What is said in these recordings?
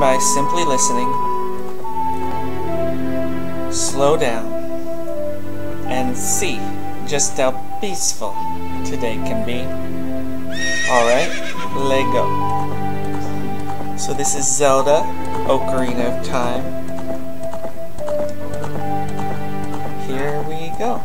by simply listening, slow down, and see just how peaceful today can be. Alright, let go. So this is Zelda, Ocarina of Time. Here we go.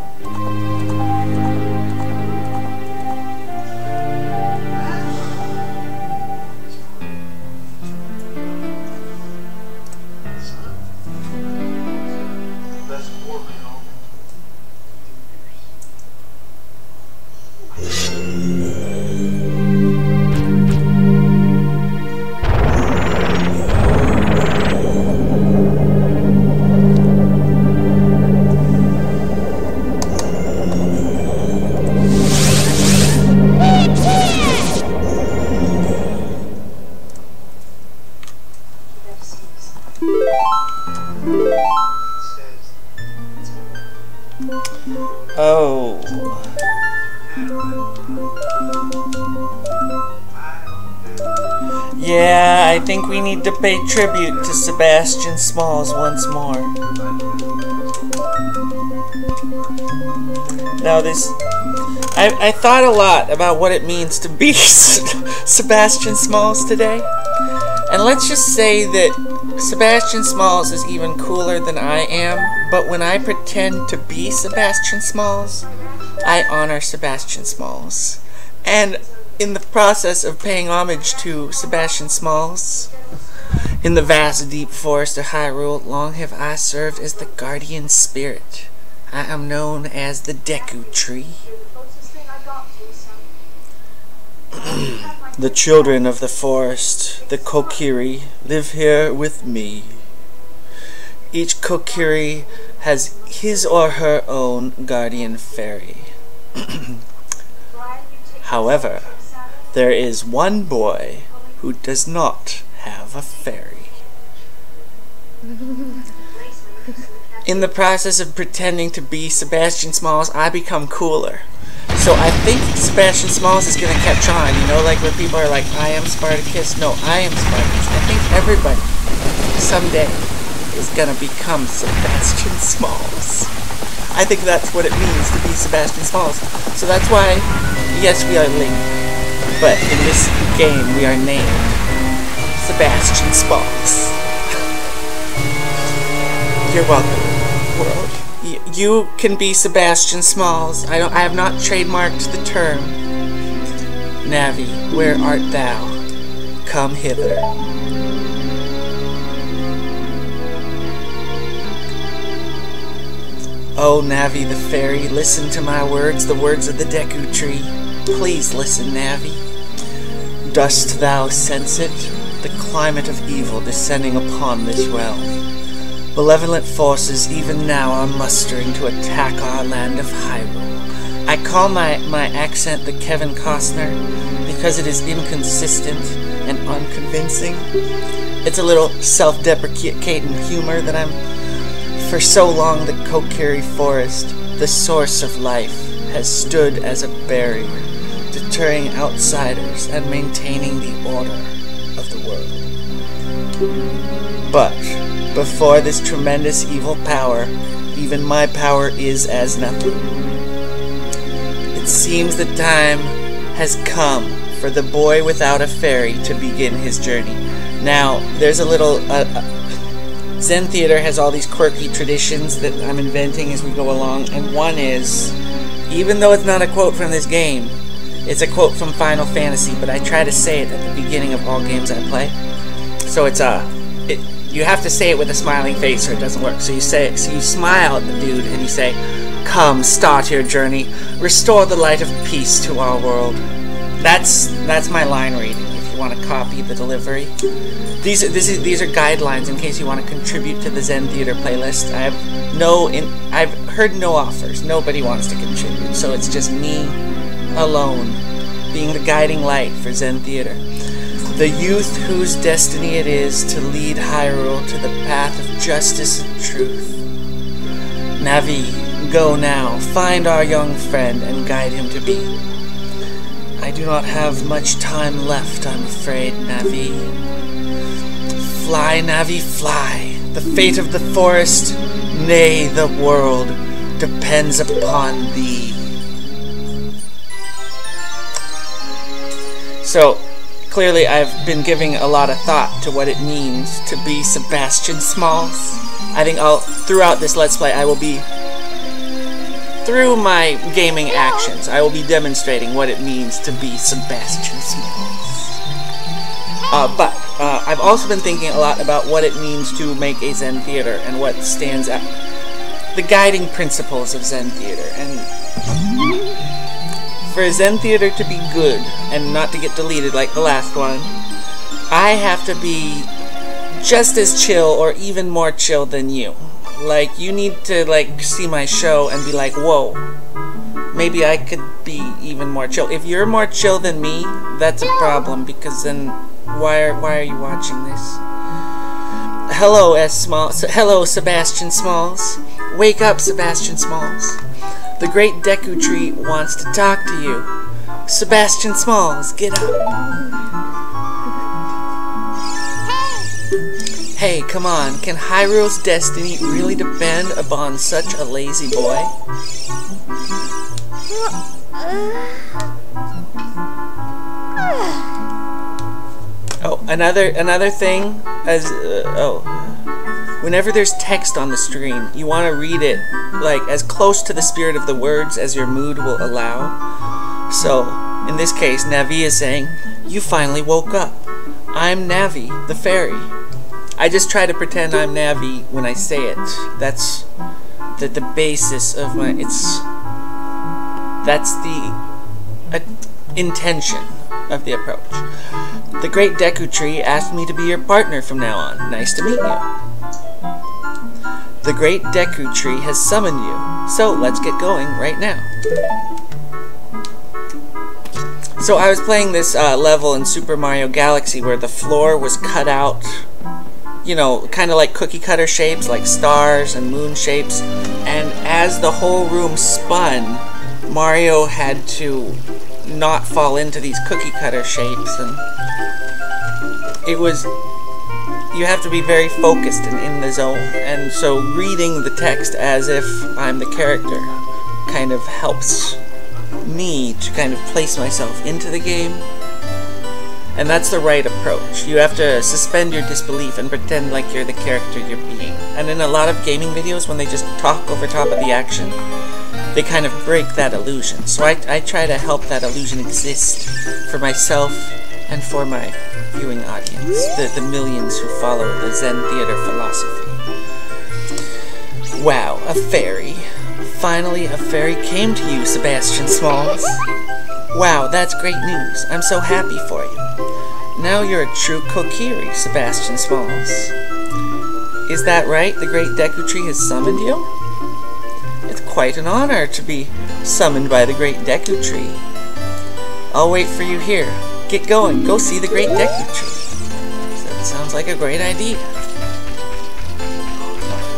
Oh. Yeah, I think we need to pay tribute to Sebastian Smalls once more. Now I thought a lot about what it means to be Sebastian Smalls today. And let's just say that Sebastian Smalls is even cooler than I am, but when I pretend to be Sebastian Smalls, I honor Sebastian Smalls. And in the process of paying homage to Sebastian Smalls, in the vast deep forest of Hyrule, long have I served as the guardian spirit. I am known as the Deku Tree. The children of the forest, the Kokiri, live here with me. Each Kokiri has his or her own guardian fairy. However, there is one boy who does not have a fairy. In the process of pretending to be Sebastian Smalls, I become cooler. So I think Sebastian Smalls is going to catch on, you know, like when people are like, I am Spartacus. No, I am Spartacus. I think everybody someday is going to become Sebastian Smalls. I think that's what it means to be Sebastian Smalls. So that's why, yes, we are Link, but in this game we are named Sebastian Smalls. You're welcome, world. You can be Sebastian Smalls. I have not trademarked the term. Navi, where art thou? Come hither. Oh, Navi the fairy, listen to my words, the words of the Deku Tree. Please listen, Navi. Dost thou sense it? The climate of evil descending upon this realm. Malevolent forces even now are mustering to attack our land of Hyrule. I call my accent the Kevin Costner because it is inconsistent and unconvincing. It's a little self-deprecating humor that for so long the Kokiri Forest, the source of life, has stood as a barrier, deterring outsiders and maintaining the order of the world. But before this tremendous evil power, even my power is as nothing. It seems the time has come for the boy without a fairy to begin his journey. Now, there's a little... Zen Theatre has all these quirky traditions that I'm inventing as we go along, and one is, even though it's not a quote from this game, it's a quote from Final Fantasy, but I try to say it at the beginning of all games I play. So it's you have to say it with a smiling face or it doesn't work. So you say it, so you smile at the dude and you say, "Come, start your journey. Restore the light of peace to our world." That's my line reading. If you want to copy the delivery, these are guidelines in case you want to contribute to the Zen Theatre playlist. I've heard no offers. Nobody wants to contribute, so it's just me alone being the guiding light for Zen Theatre. The youth whose destiny it is to lead Hyrule to the path of justice and truth. Navi, go now, find our young friend and guide him to be. I do not have much time left, I'm afraid, Navi. Fly, Navi, fly. The fate of the forest, nay, the world, depends upon thee. So, clearly I've been giving a lot of thought to what it means to be Sebastian Smalls. I think throughout this Let's Play, I will be, through my gaming actions, I will be demonstrating what it means to be Sebastian Smalls. But I've also been thinking a lot about what it means to make a Zen Theater and what stands out, the guiding principles of Zen Theater. And for a Zen Theater to be good and not to get deleted like the last one, I have to be just as chill or even more chill than you. Like, you need to, like, see my show and be like, whoa, maybe I could be even more chill. If you're more chill than me, that's a problem, because then why are you watching this? Hello, hello, Sebastian Smalls. Wake up, Sebastian Smalls. The great Deku Tree wants to talk to you. Sebastian Smalls, get up. Hey, come on. Can Hyrule's destiny really depend upon such a lazy boy? Oh, another thing, whenever there's text on the stream, you want to read it like as close to the spirit of the words as your mood will allow. So, in this case, Navi is saying, "You finally woke up. I'm Navi, the fairy." I just try to pretend I'm Navi when I say it. That's the basis of my, that's the intention of the approach. The great Deku Tree asked me to be your partner from now on. Nice to meet you. The great Deku Tree has summoned you, so let's get going right now. So I was playing this level in Super Mario Galaxy where the floor was cut out, you know, kind of like cookie cutter shapes, like stars and moon shapes, and as the whole room spun, Mario had to not fall into these cookie cutter shapes, and it was, you have to be very focused and in the zone, and so reading the text as if I'm the character kind of helps me to kind of place myself into the game. And that's the right approach. You have to suspend your disbelief and pretend like you're the character you're being. And in a lot of gaming videos, when they just talk over top of the action, they kind of break that illusion. So I try to help that illusion exist for myself and for my viewing audience, the millions who follow the Zen Theatre philosophy. Wow, a fairy. Finally, a fairy came to you, Sebastian Smalls. Wow, that's great news. I'm so happy for you. Now you're a true Kokiri, Sebastian Smalls. Is that right? The great Deku Tree has summoned you? It's quite an honor to be summoned by the great Deku Tree. I'll wait for you here. Get going. Go see the great Deku Tree. That sounds like a great idea.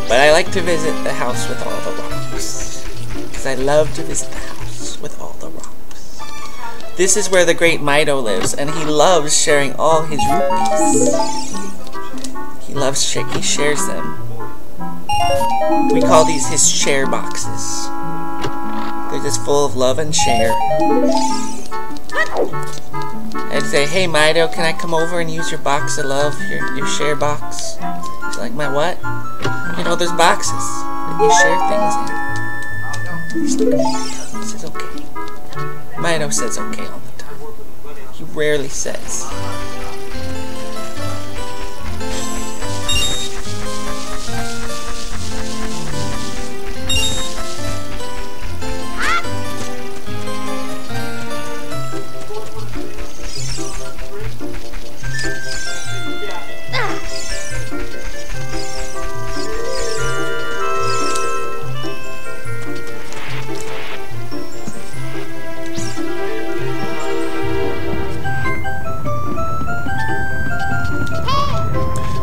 But I like to visit the house with all the rocks. Because I love to visit the house with all the rocks. This is where the great Mido lives, and he loves sharing all his rupees. He shares them. We call these his share boxes. They're just full of love and share. I'd say, hey Mido, can I come over and use your box of love, your share box? He's like, my what? You know, there's boxes that you share things in. He's like, he says, okay. Mido says okay all the time. He rarely says.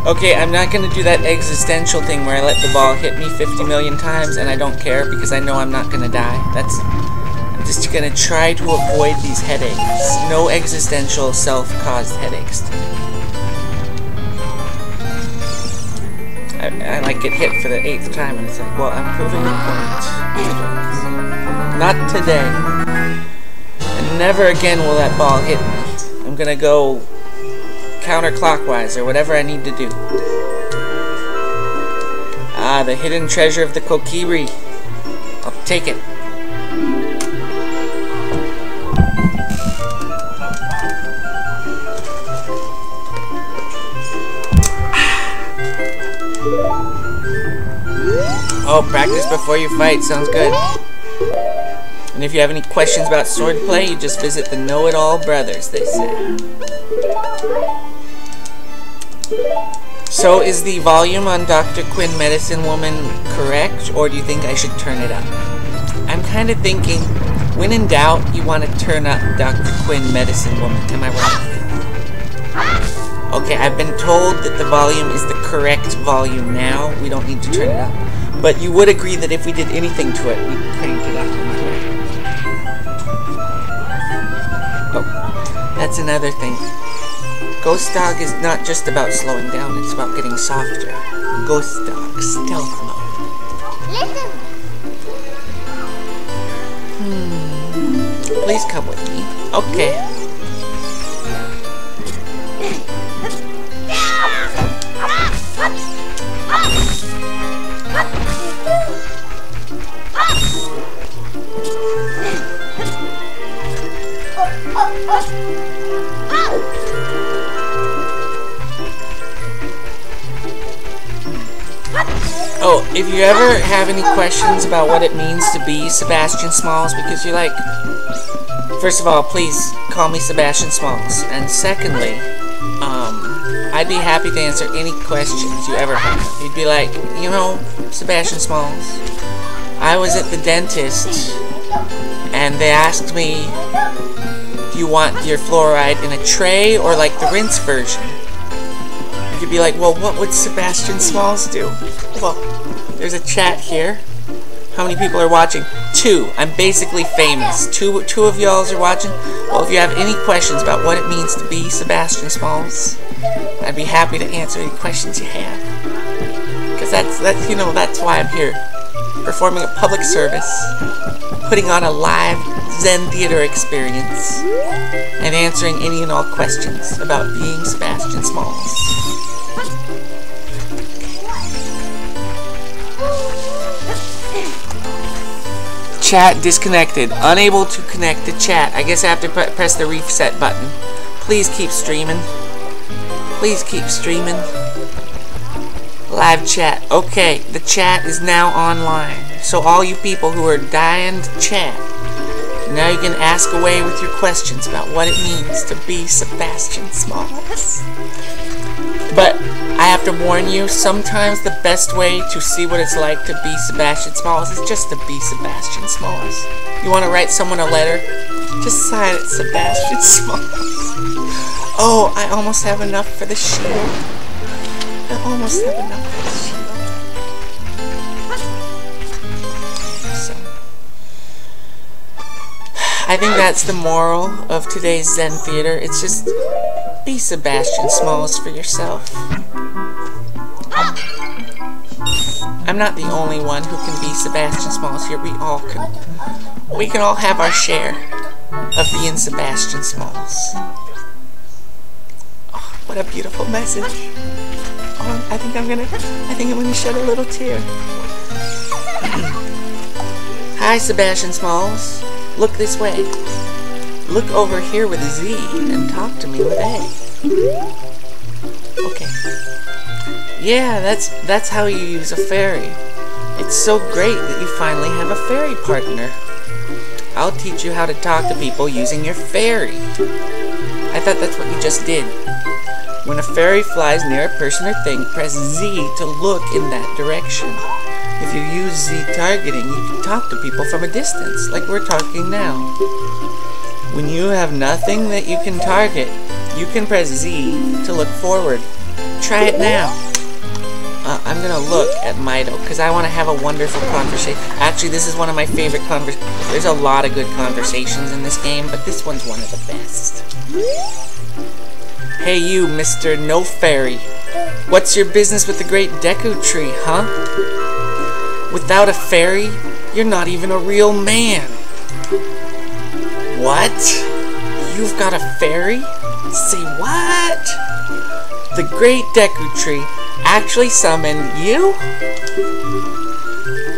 Okay, I'm not going to do that existential thing where I let the ball hit me 50 million times and I don't care because I know I'm not going to die. I'm just going to try to avoid these headaches. No existential self-caused headaches today. I like get hit for the 8th time, and it's like, well, I'm proving a point. Not today. And never again will that ball hit me. I'm gonna go counterclockwise, or whatever I need to do. Ah, the hidden treasure of the Kokiri. I'll take it. Oh, practice before you fight. Sounds good. And if you have any questions about swordplay, you just visit the Know-It-All Brothers, they say. So, is the volume on Dr. Quinn Medicine Woman correct, or do you think I should turn it up? I'm kind of thinking, when in doubt, you want to turn up Dr. Quinn Medicine Woman. Am I right? Okay, I've been told that the volume is the correct volume now. We don't need to turn it up. But you would agree that if we did anything to it, we'd crank it up. Oh, that's another thing. Ghost Dog is not just about slowing down, it's about getting softer. Ghost Dog, stealth mode. Listen. Please come with me. Okay. Oh, if you ever have any questions about what it means to be Sebastian Smalls, because you're like, first of all, please call me Sebastian Smalls, and secondly, I'd be happy to answer any questions you ever have. You'd be like, you know, Sebastian Smalls, I was at the dentist, and they asked me, do you want your fluoride in a tray or like the rinse version? You'd be like, well, what would Sebastian Smalls do? Well, there's a chat here. How many people are watching? 2. I'm basically famous. Two of y'all are watching. Well, if you have any questions about what it means to be Sebastian Smalls, I'd be happy to answer any questions you have. Because that's you know, that's why I'm here. Performing a public service, putting on a live Zen Theatre experience, and answering any and all questions about being Sebastian Smalls. Chat disconnected. Unable to connect to chat. I guess I have to press the reset button. Please keep streaming. Please keep streaming. Live chat. Okay, the chat is now online. So all you people who are dying to chat, now you can ask away with your questions about what it means to be Sebastian Smalls. But I have to warn you, sometimes the best way to see what it's like to be Sebastian Smalls is just to be Sebastian Smalls. You want to write someone a letter? Just sign it Sebastian Smalls. Oh, I almost have enough for the shield. I almost have enough for the shield. So, I think that's the moral of today's Zen Theater. It's just be Sebastian Smalls for yourself. I'm not the only one who can be Sebastian Smalls here. We can all have our share of being Sebastian Smalls. Oh, what a beautiful message. Oh, I think I'm gonna shed a little tear. Hi, Sebastian Smalls. Look this way. Look over here with Z and talk to me with A. Okay. Yeah, that's how you use a fairy. It's so great that you finally have a fairy partner. I'll teach you how to talk to people using your fairy. I thought that's what you just did. When a fairy flies near a person or thing, press Z to look in that direction. If you use Z targeting, you can talk to people from a distance, like we're talking now. When you have nothing that you can target, you can press Z to look forward. Try it now. I'm gonna look at Mido, because I want to have a wonderful conversation. Actually, this is one of my favorite conversations. There's a lot of good conversations in this game, but this one's one of the best. Hey you, Mr. No Fairy. What's your business with the great Deku Tree, huh? Without a fairy, you're not even a real man. What? You've got a fairy? Say what? The great Deku Tree actually summoned you?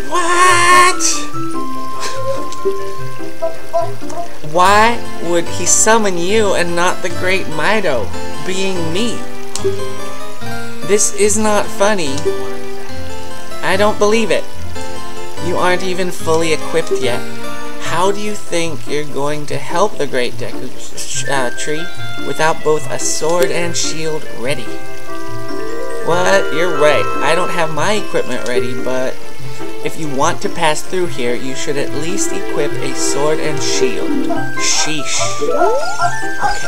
What? Why would he summon you and not the great Mido, being me? This is not funny. I don't believe it. You aren't even fully equipped yet. How do you think you're going to help the great Deku Tree without both a sword and shield ready? What? You're right. I don't have my equipment ready, but if you want to pass through here, you should at least equip a sword and shield. Sheesh. Okay.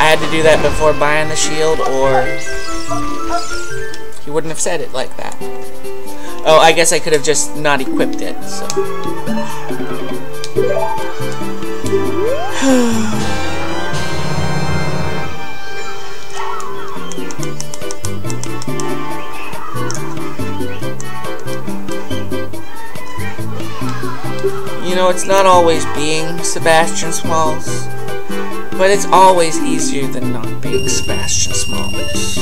I had to do that before buying the shield, or he wouldn't have said it like that. Oh, I guess I could have just not equipped it, so. You know, it's not always being Sebastian Smalls, but it's always easier than not being Sebastian Smalls.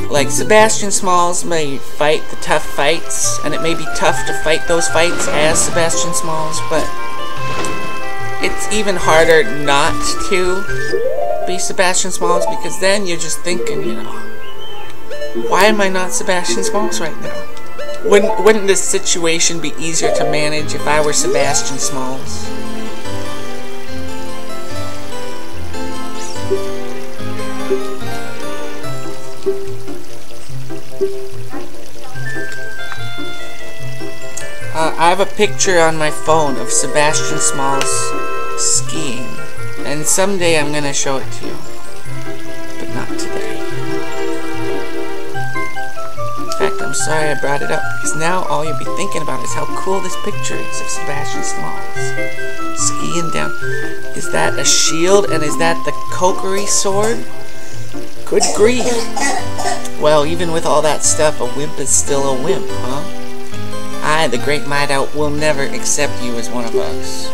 Like, Sebastian Smalls may fight the tough fights, and it may be tough to fight those fights as Sebastian Smalls, but it's even harder not to be Sebastian Smalls, because then you're just thinking, you know, why am I not Sebastian Smalls right now? Wouldn't this situation be easier to manage if I were Sebastian Smalls? I have a picture on my phone of Sebastian Smalls skiing, and someday I'm gonna show it to you, but not today. In fact, I'm sorry I brought it up, because now all you'll be thinking about is how cool this picture is of Sebastian Smalls skiing down. Is that a shield, and is that the Kokiri sword? Good grief. Well, even with all that stuff, a wimp is still a wimp, huh? I, the great Mido, will never accept you as one of us.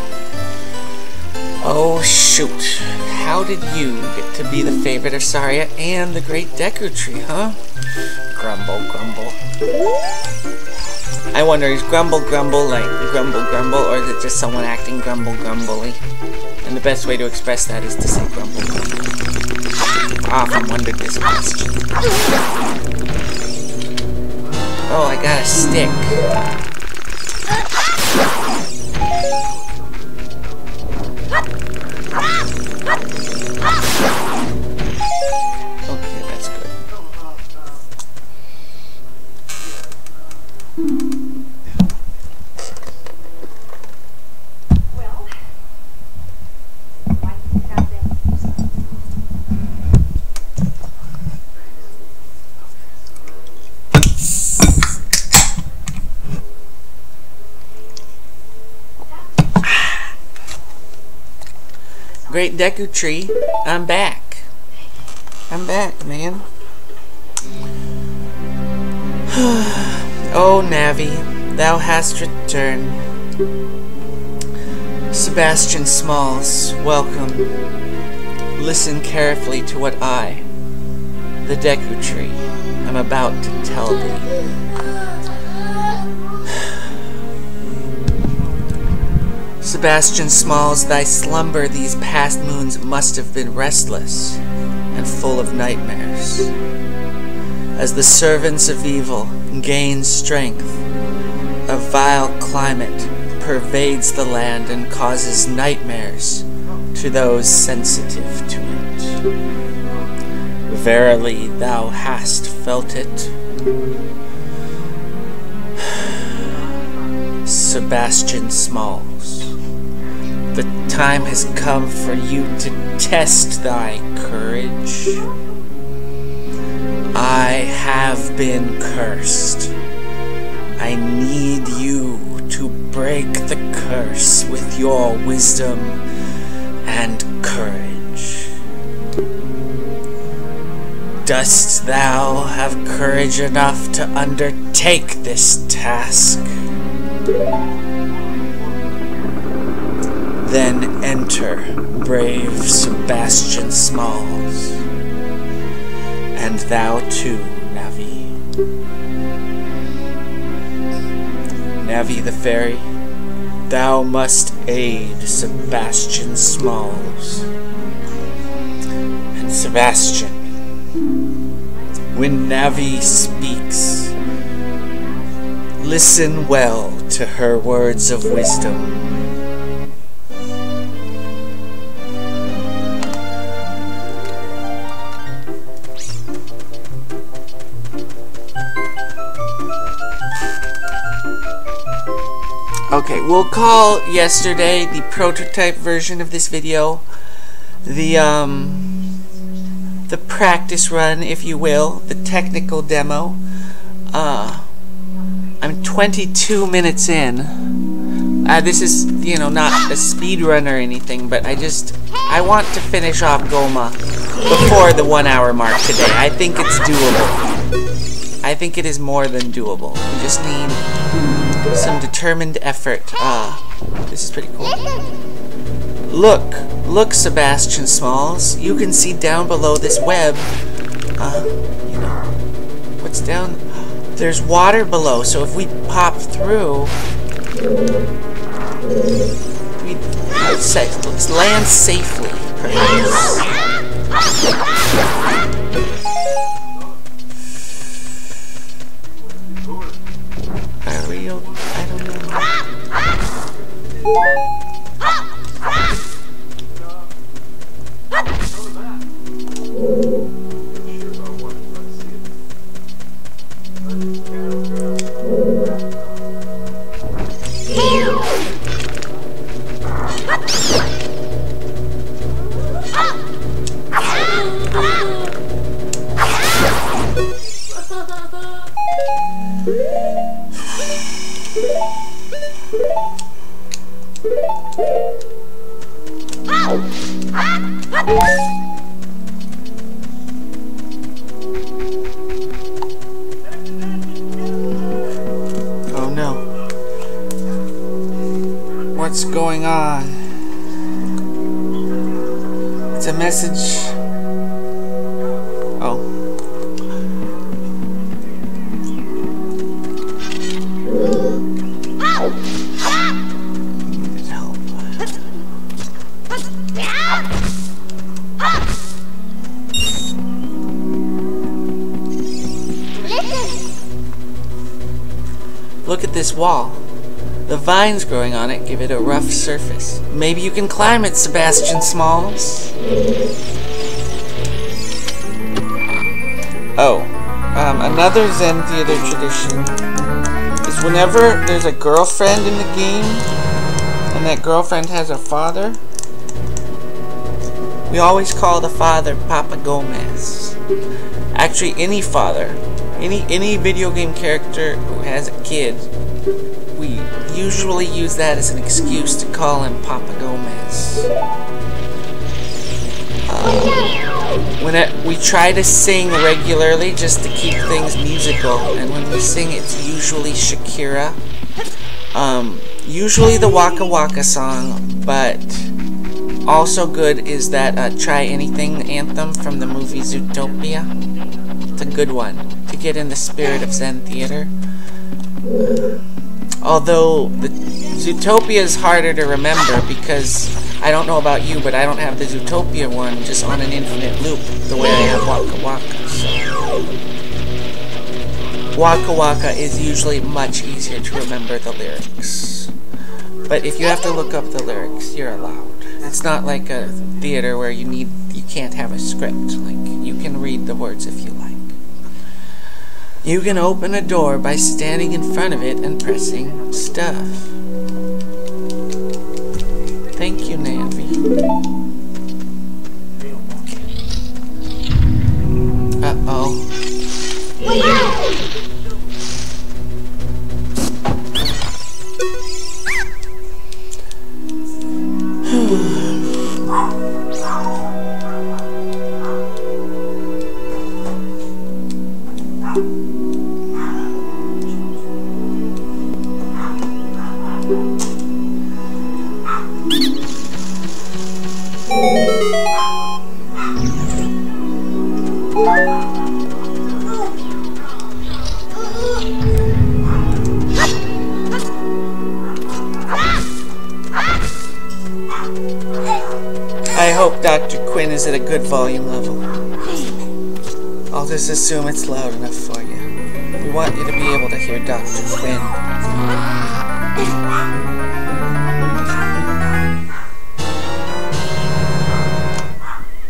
Oh, shoot. How did you get to be the favorite of Saria and the great Deku Tree, huh? Grumble, grumble. I wonder, is grumble, grumble like grumble, grumble, or is it just someone acting grumble, grumbly? And the best way to express that is to say grumble, grumble. I often wondered this question. Oh, I got a stick. Okay, that's good. Well, why do you have them? Great Deku Tree, I'm back. I'm back, man. Oh, Navi, thou hast returned. Sebastian Smalls, welcome. Listen carefully to what I, the Deku Tree, am about to tell thee. Sebastian Smalls, thy slumber these past moons must have been restless and full of nightmares. As the servants of evil gain strength, a vile climate pervades the land and causes nightmares to those sensitive to it. Verily, thou hast felt it. Sebastian Smalls, the time has come for you to test thy courage. I have been cursed. I need you to break the curse with your wisdom and courage. Dost thou have courage enough to undertake this task? Then enter, brave Sebastian Smalls, and thou too, Navi. Navi the fairy, thou must aid Sebastian Smalls. And Sebastian, when Navi speaks, listen well to her words of wisdom. Okay, we'll call yesterday the prototype version of this video the practice run, if you will, the technical demo. I'm 22 minutes in. This is, you know, not a speed run or anything, but I want to finish off Goma before the 1 hour mark today. I think it's doable. I think it is more than doable. We just need some determined effort. This is pretty cool. Look, Sebastian Smalls. You can see down below this web, you know, what's down? There's water below, so if we pop through, we land safely, perhaps. Are we? I don't know. Oh no. What's going on? It's a message. Oh. Needed help. Look at this wall. The vines growing on it give it a rough surface. Maybe you can climb it, Sebastian Smalls. Oh, another Zen Theatre tradition is whenever there's a girlfriend in the game, and that girlfriend has a father, we always call the father Papa Gomez. Actually, any father, any video game character who has a kid, we usually use that as an excuse to call him Papa Gomez. We try to sing regularly just to keep things musical, and when we sing it's usually Shakira. Usually the Waka Waka song, but also good is that Try Anything anthem from the movie Zootopia. It's a good one to get in the spirit of Zen Theatre. Although the Zootopia is harder to remember because I don't know about you, but I don't have the Zootopia one just on an infinite loop the way I have Waka Waka. So Waka Waka is usually much easier to remember the lyrics. But if you have to look up the lyrics, you're allowed. It's not like a theater where you can't have a script. Like, you can read the words if you like. You can open a door by standing in front of it and pressing stuff. Thank you, Navi. Uh-oh. is at a good volume level. I'll just assume it's loud enough for you. We want you to be able to hear Dr. Quinn.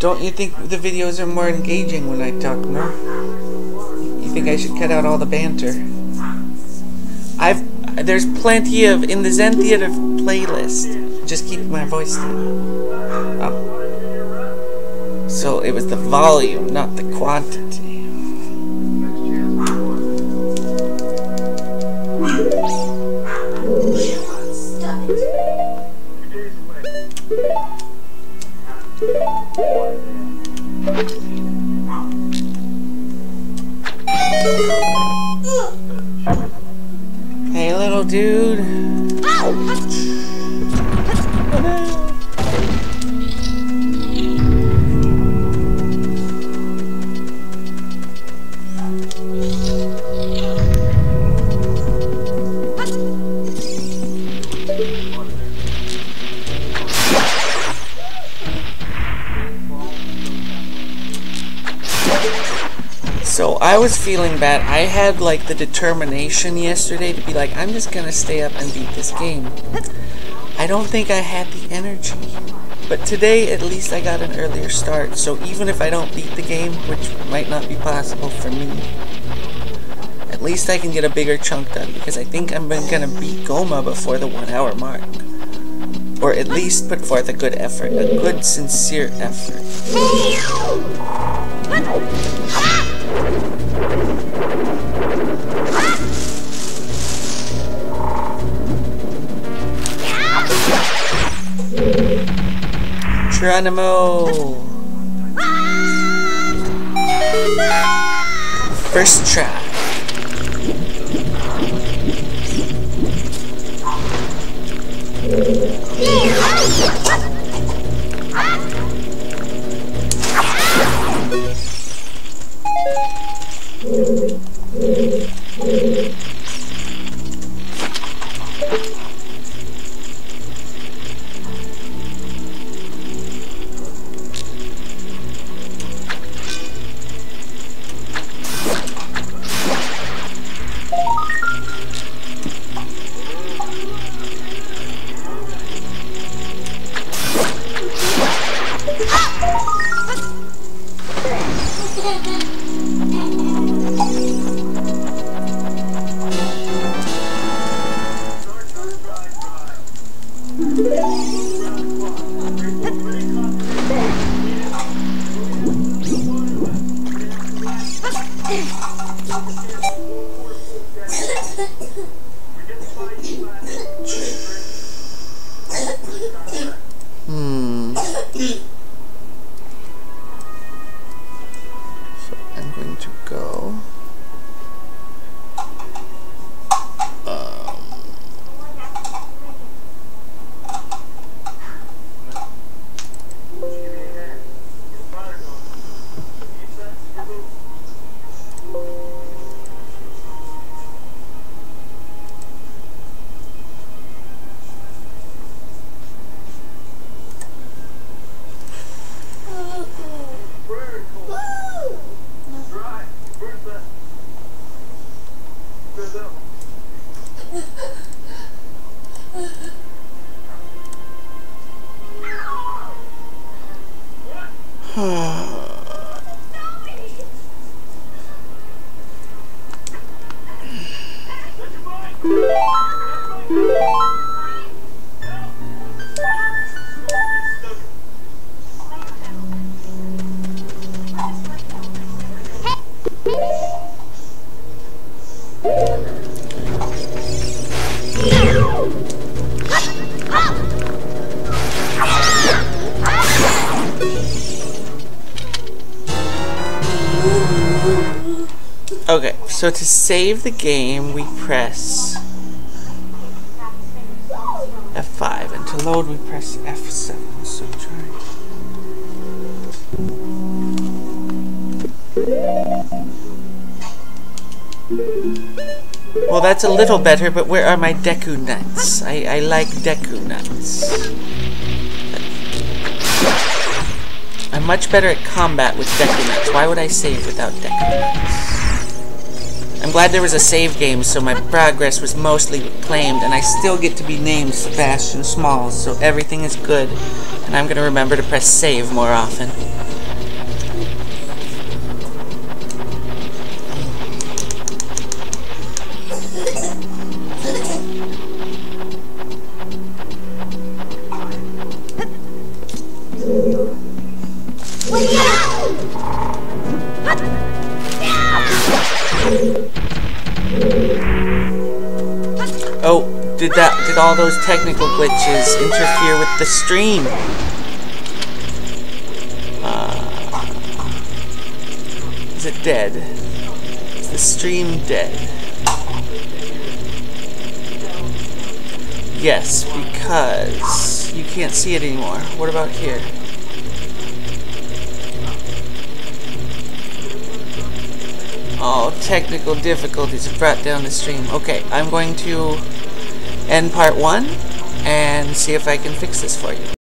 Don't you think the videos are more engaging when I talk more? You think I should cut out all the banter? There's plenty of in the Zen Theatre playlist. Just keep my voice down. Oh. So it was the volume, not the quantity. Hey, little dude. So I was feeling bad. I had like the determination yesterday to be like, I'm just gonna stay up and beat this game. I don't think I had the energy. But today at least I got an earlier start, so even if I don't beat the game, which might not be possible for me, at least I can get a bigger chunk done, because I think I'm gonna beat Goma before the 1 hour mark. Or at least put forth a good effort, a good sincere effort. Geronimo! First try. So I'm going to go. Okay, so to save the game, we press F5, and to load, we press F7. So try. Well, that's a little better, but where are my Deku nuts? I like Deku nuts. I'm I'm much better at combat with Deku Nuts. Why would I save without Deku Nuts? I'm glad there was a save game, so my progress was mostly claimed, and I still get to be named Sebastian Smalls, so everything is good, and I'm going to remember to press save more often. Oh, did all those technical glitches interfere with the stream? Is it dead? Is the stream dead? Yes, because you can't see it anymore. What about here? Oh, technical difficulties have brought down the stream. Okay, I'm going to end part 1 and see if I can fix this for you.